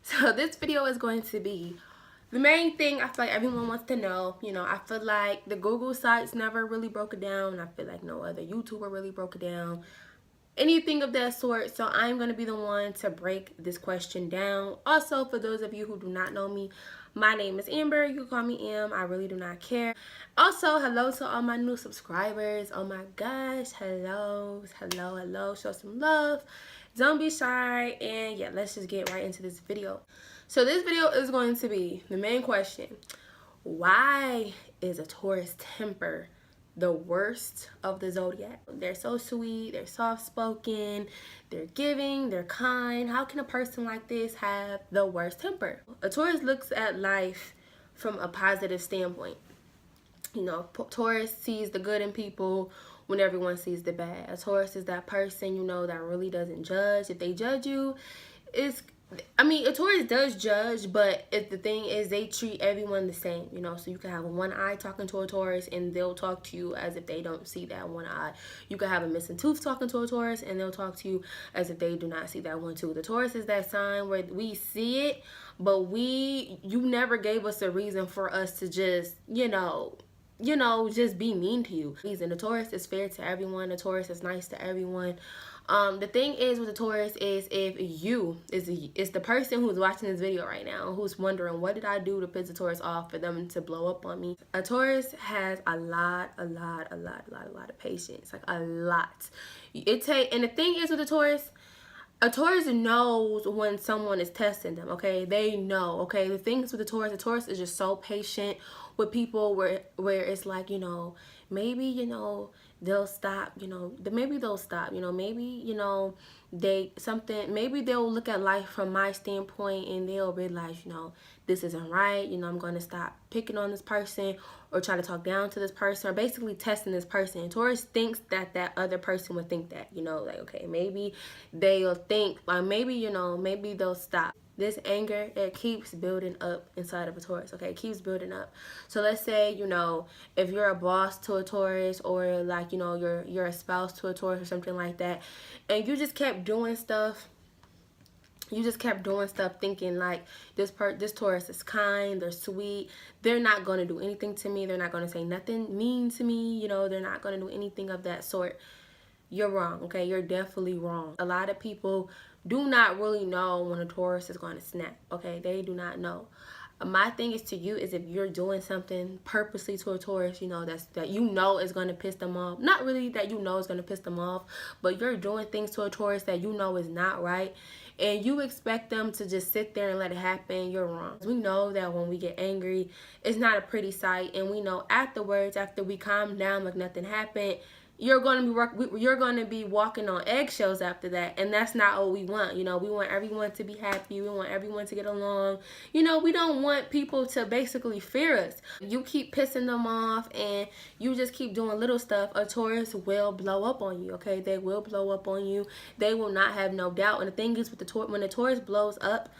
So this video is going to be the main thing I feel like everyone wants to know. I feel like the Google sites never really broke it down. I feel like no other YouTuber really broke it down. Anything of that sort. So I'm going to be the one to break this question down. Also, for those of you who do not know me, my name is Amber. You can call me Am. I really do not care. Also, hello to all my new subscribers. Oh my gosh. Hello. Show some love. Don't be shy. And yeah, let's just get right into this video. So this video is going to be the main question. Why is a Taurus temper the worst of the zodiac? They're so sweet, they're soft-spoken, they're giving, they're kind. How can a person like this have the worst temper? A Taurus looks at life from a positive standpoint. Taurus sees the good in people when everyone sees the bad. A Taurus is that person, that really doesn't judge. If they judge you, a Taurus does judge, but the thing is they treat everyone the same, so you can have one eye talking to a Taurus and they'll talk to you as if they don't see that one eye. You can have a missing tooth talking to a Taurus and they'll talk to you as if they do not see that one tooth. The Taurus is that sign where we see it, but you never gave us a reason for us to just, just be mean to you. And the Taurus is fair to everyone. The Taurus is nice to everyone. The thing is with the Taurus is if you is the person who's watching this video right now who's wondering what did I do to piss the Taurus off for them to blow up on me. A Taurus has a lot of patience, like a lot. And the thing is with the Taurus, a Taurus knows when someone is testing them, okay? They know, okay? The things with the Taurus is just so patient with people where it's like, maybe, they'll stop, maybe they'll stop, maybe, maybe they'll look at life from my standpoint and they'll realize, this isn't right, I'm going to stop picking on this person or try to talk down to this person or basically testing this person. And Taurus thinks that other person would think that, like, okay, maybe they'll think, like, maybe, maybe they'll stop. This anger, it keeps building up inside of a Taurus, okay? It keeps building up. So let's say, if you're a boss to a Taurus or like, you're a spouse to a Taurus or something like that, and you just kept doing stuff, thinking like this Taurus is kind, they're sweet, they're not going to do anything to me, they're not going to say nothing mean to me, they're not going to do anything of that sort. You're wrong, okay? You're definitely wrong. A lot of people do not really know when a Taurus is going to snap, okay? They do not know. My thing is to you is if you're doing something purposely to a Taurus, that is going to piss them off. Not really that is going to piss them off, but you're doing things to a Taurus that is not right, and you expect them to just sit there and let it happen. You're wrong. We know that when we get angry, it's not a pretty sight, and we know afterwards, after we calm down like nothing happened, you're going to be walking on eggshells after that, and that's not what we want. We want everyone to be happy. We want everyone to get along. We don't want people to basically fear us. You keep pissing them off and you just keep doing little stuff, a Taurus will blow up on you, okay? They will blow up on you. They will not have no doubt. And the thing is with when the Taurus blows up,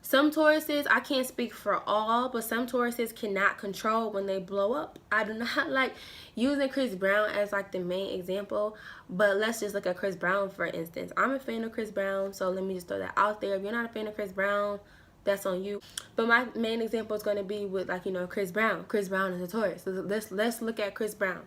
some Tauruses, I can't speak for all, but some Tauruses cannot control when they blow up. I do not like using Chris Brown as like the main example, but let's just look at Chris Brown for instance. I'm a fan of Chris Brown, so let me just throw that out there. If you're not a fan of Chris Brown, that's on you. But my main example is going to be with like, Chris Brown. Chris Brown is a Taurus. So let's look at Chris Brown.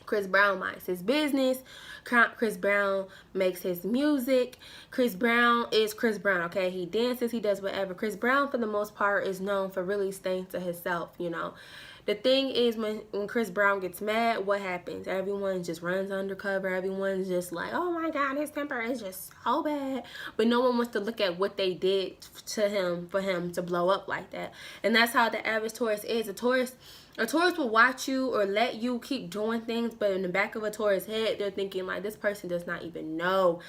Chris Brown minds his business. Chris Brown makes his music. Chris Brown is Chris Brown, okay? He dances, he does whatever. Chris Brown, for the most part, is known for really staying to himself, The thing is, when Chris Brown gets mad, what happens? Everyone just runs undercover. Everyone's just like, oh my God, his temper is just so bad. But no one wants to look at what they did to him for him to blow up like that. And that's how the average Taurus is. A Taurus will watch you or let you keep doing things, but in the back of a Taurus head, they're thinking like, this person does not even know,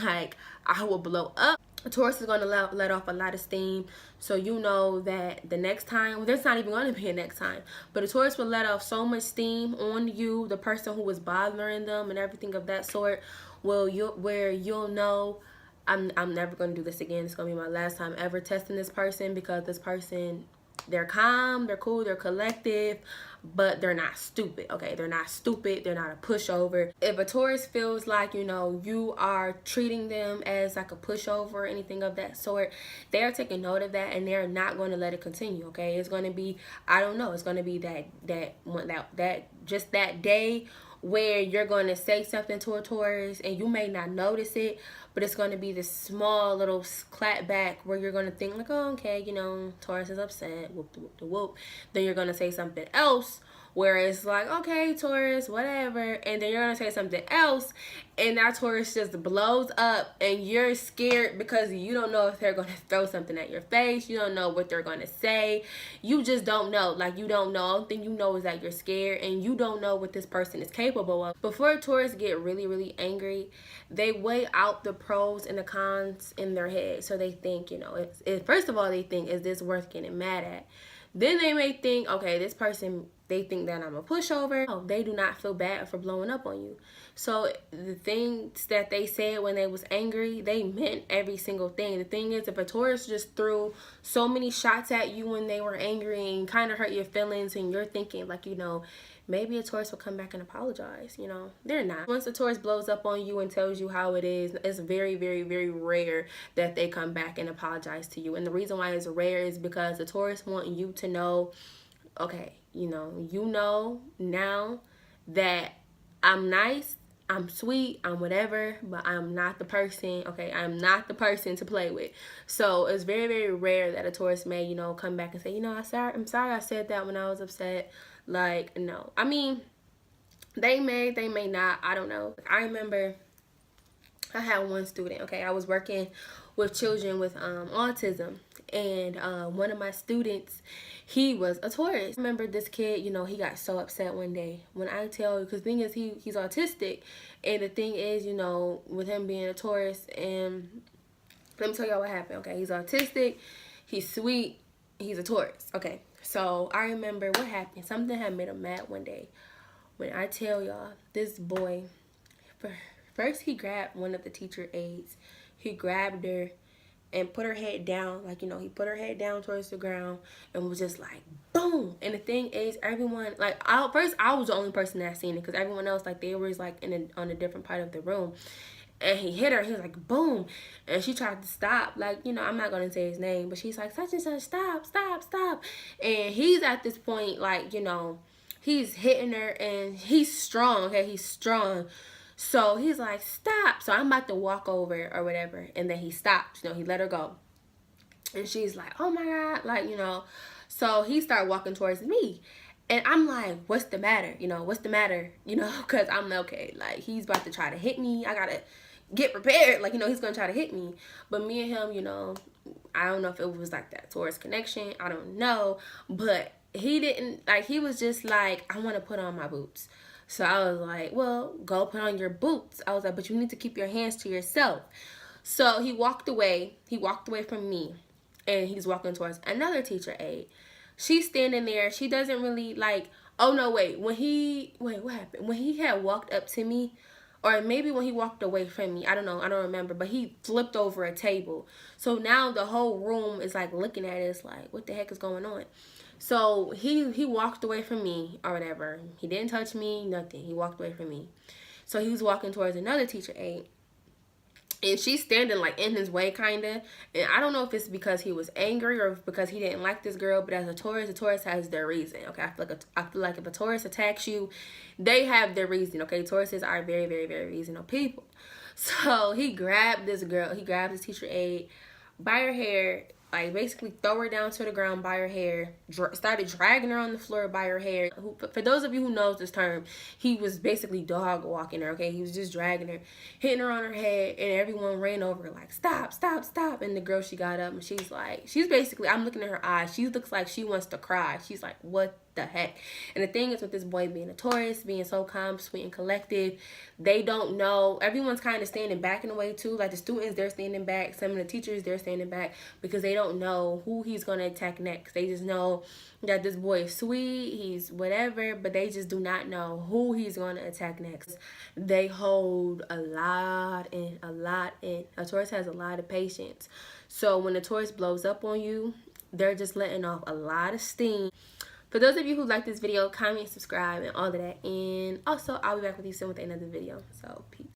like, I will blow up. A Taurus is going to let off a lot of steam, so you know that the next time, there's not even going to be a next time, but a Taurus will let off so much steam on you, the person who was bothering them and everything of that sort, where you'll know, I'm never going to do this again. It's going to be my last time ever testing this person, because this person They're calm, they're cool, they're collective, but they're not stupid, okay? They're not stupid, they're not a pushover. If a Taurus feels like, you know, you are treating them as like a pushover or anything of that sort, they are taking note of that and they're not going to let it continue, okay? It's going to be, I don't know, it's going to be just that day where you're going to say something to a Taurus and you may not notice it, but it's going to be this small little clap back where you're going to think like, oh, okay, you know, Taurus is upset, whoop de whoop de whoop. Then you're going to say something else where it's like, okay, Taurus, whatever, and then you're going to say something else and that Taurus just blows up and you're scared because you don't know if they're going to throw something at your face. You don't know what they're going to say. You just don't know. Like, you don't know. The only thing you know is that you're scared and you don't know what this person is capable of. Before Taurus get really, really angry, they weigh out the pros and the cons in their head. So they think, you know, first of all, they think, is this worth getting mad at? Then they may think, okay, this person, they think that I'm a pushover. Oh, they do not feel bad for blowing up on you. So the things that they said when they was angry, they meant every single thing. The thing is, if a Taurus just threw so many shots at you when they were angry and kind of hurt your feelings and you're thinking like, you know, maybe a Taurus will come back and apologize, you know. They're not. Once a Taurus blows up on you and tells you how it is, it's very, very, very rare that they come back and apologize to you. And the reason why it's rare is because the Taurus want you to know, okay, you know now that I'm nice, I'm sweet, I'm whatever, but I'm not the person, okay? I'm not the person to play with. So it's very, very rare that a Taurus may, you know, come back and say, you know, I'm sorry I said that when I was upset. Like, no. I mean, they may not. I don't know. I remember I had one student, okay? I was working with children with autism. And one of my students, he was a Taurus. I remember this kid, you know, he got so upset one day. When I tell you, because the thing is, he's autistic. And the thing is, you know, with him being a Taurus, and let me tell y'all what happened, okay? He's autistic, he's sweet, he's a Taurus, okay? So I remember what happened. Something had made him mad one day. When I tell y'all, this boy, first he grabbed one of the teacher aides. He grabbed her and put her head down, like, you know, he put her head down towards the ground and was just like, boom. And the thing is, everyone, like, I was the only person that seen it, because everyone else, like, they was like on a different part of the room. And he hit her. He was like, boom. And she tried to stop. Like, you know, I'm not going to say his name, but she's like, such and such, stop, stop, stop. And he's at this point, like, you know, he's hitting her and he's strong, okay? He's strong. So he's like, stop. So I'm about to walk over or whatever. And then he stops. You know, he let her go. And she's like, oh, my God. Like, you know. So he started walking towards me. And I'm like, what's the matter? You know, what's the matter? You know, because I'm okay. Like, he's about to try to hit me. I got to get prepared. Like, you know, he's going to try to hit me. But me and him, you know, I don't know if it was like that Taurus connection. I don't know. But he didn't, like, he was just like, I want to put on my boots. So I was like, well, go put on your boots. I was like, but you need to keep your hands to yourself. So he walked away. He walked away from me. And he's walking towards another teacher aide. She's standing there. She doesn't really like, oh, no, wait. What happened? When he had walked up to me, or maybe when he walked away from me, I don't know. I don't remember. But he flipped over a table. So now the whole room is like looking at it. It's like, what the heck is going on? So he walked away from me or whatever. He didn't touch me, nothing. He walked away from me. So he was walking towards another teacher aide. And she's standing like in his way kind of. And I don't know if it's because he was angry or because he didn't like this girl. But as a Taurus has their reason. Okay, I feel like if a Taurus attacks you, they have their reason. Okay, Tauruses are very, very, very reasonable people. So he grabbed this girl. He grabbed his teacher aide by her hair. Like, basically throw her down to the ground by her hair, started dragging her on the floor by her hair. For those of you who knows this term, he was basically dog walking her, okay? He was just dragging her, hitting her on her head, and everyone ran over like, stop, stop, stop. And the girl, she got up, and she's basically, I'm looking at her eyes. She looks like she wants to cry. She's like, what the heck? And the thing is, with this boy being a Taurus, being so calm, sweet, and collective, they don't know. Everyone's kind of standing back in a way too. Like the students, they're standing back. Some of the teachers, they're standing back because they don't know who he's going to attack next. They just know that this boy is sweet, he's whatever, but they just do not know who he's going to attack next. They hold a lot in. A Taurus has a lot of patience. So when the Taurus blows up on you, they're just letting off a lot of steam. For those of you who like this video, comment, subscribe, and all of that. And also, I'll be back with you soon with another video. So, peace.